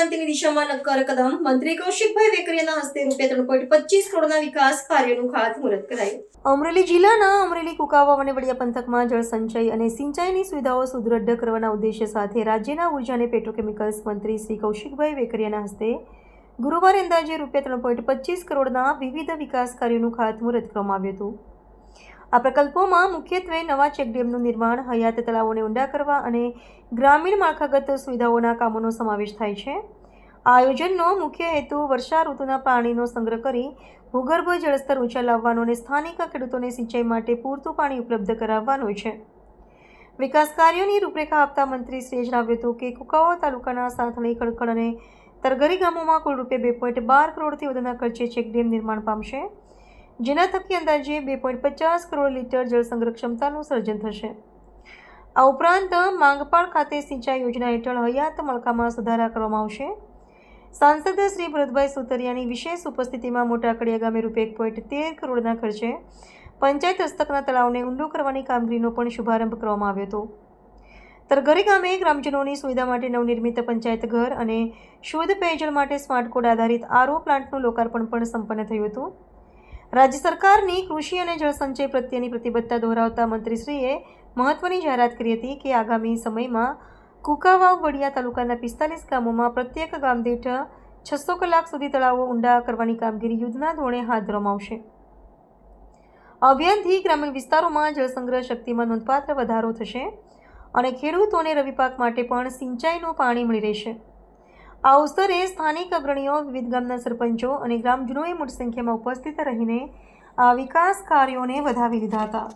ક્રાંતિની દિશામાં નક્કર કદમ મંત્રી કૌશિકભાઈ વેકરિયાના હસ્તે ₹3.25 કરોડના વિકાસ કાર્યોનું ખાતમુહૂર્ત કરાયું. અમરેલી જિલ્લાના અમરેલી કુકાવા અને વડિયા પંથકમાં જળસંચય અને સિંચાઈની સુવિધાઓ સુદૃઢ કરવાના ઉદ્દેશ્ય સાથે રાજ્યના ઉર્જા અને પેટ્રોકેમિકલ્સ મંત્રી શ્રી કૌશિકભાઈ વેકરિયાના હસ્તે ગુરુવારે અંદાજે ₹3.25 કરોડના વિવિધ વિકાસ કાર્યોનું ખાતમુહૂર્ત કરવામાં આવ્યું હતું. આ પ્રકલ્પોમાં મુખ્યત્વે નવા ચેકડેમનું નિર્માણ, હયાત તળાવોને ઊંડા કરવા અને ગ્રામીણ માળખાગત સુવિધાઓના કામોનો સમાવેશ થાય છે. આ આયોજનનો મુખ્ય હેતુ વર્ષા ઋતુના પાણીનો સંગ્રહ કરી ભૂગર્ભ જળસ્તર ઊંચા લાવવાનો અને સ્થાનિક ખેડૂતોને સિંચાઈ માટે પૂરતું પાણી ઉપલબ્ધ કરાવવાનો છે. વિકાસ કાર્યોની રૂપરેખા આપતા મંત્રીશ્રીએ જણાવ્યું હતું કે કુકાવા તાલુકાના સાંથળી, ખડખડ અને તરગરી ગામોમાં કુલ ₹2.12 કરોડથી વધુના ખર્ચે ચેકડેમ નિર્માણ પામશે, જેના થકી અંદાજે 2.50 કરોડ લીટર જળ સંગ્રહ ક્ષમતાનું સર્જન થશે. આ ઉપરાંત માંગપાળ ખાતે સિંચાઈ યોજના હેઠળ હયાત માળખામાં સુધારા કરવામાં આવશે. સાંસદ શ્રી ભરતભાઈ સુતરિયાની વિશેષ ઉપસ્થિતિમાં મોટા કડિયા ગામે ₹1.13 કરોડના ખર્ચે પંચાયત હસ્તકના તળાવને ઊંડું કરવાની કામગીરીનો પણ શુભારંભ કરવામાં આવ્યો હતો. તરગરી ગામે ગ્રામજનોની સુવિધા માટે નવનિર્મિત પંચાયત ઘર અને શુદ્ધ પેયજળ માટે સ્માર્ટ કોડ આધારિત આરઓ પ્લાન્ટનું લોકાર્પણ પણ સંપન્ન થયું હતું. રાજ્ય સરકારની કૃષિ અને જળસંચય પ્રત્યેની પ્રતિબદ્ધતા દોહરાવતા મંત્રીશ્રીએ મહત્વની જાહેરાત કરી હતી કે આગામી સમયમાં કુકાવાવ વડિયા તાલુકાના 45 ગામોમાં પ્રત્યેક ગામ દીઠ 600 કલાક સુધી તળાવો ઊંડા કરવાની કામગીરી યુદ્ધના ધોરણે હાથ ધરવામાં આવશે. આ અભિયાનથી ગ્રામીણ વિસ્તારોમાં જળસંગ્રહ શક્તિમાં નોંધપાત્ર વધારો થશે અને ખેડૂતોને રવિ પાક માટે પણ સિંચાઈનું પાણી મળી રહેશે. આ અવસરે સ્થાનિક અગ્રણીઓ, વિવિધ ગામના સરપંચો અને ગ્રામજનોએ મોટી સંખ્યામાં ઉપસ્થિત રહીને આ વિકાસ કાર્યોને વધાવી લીધા હતા.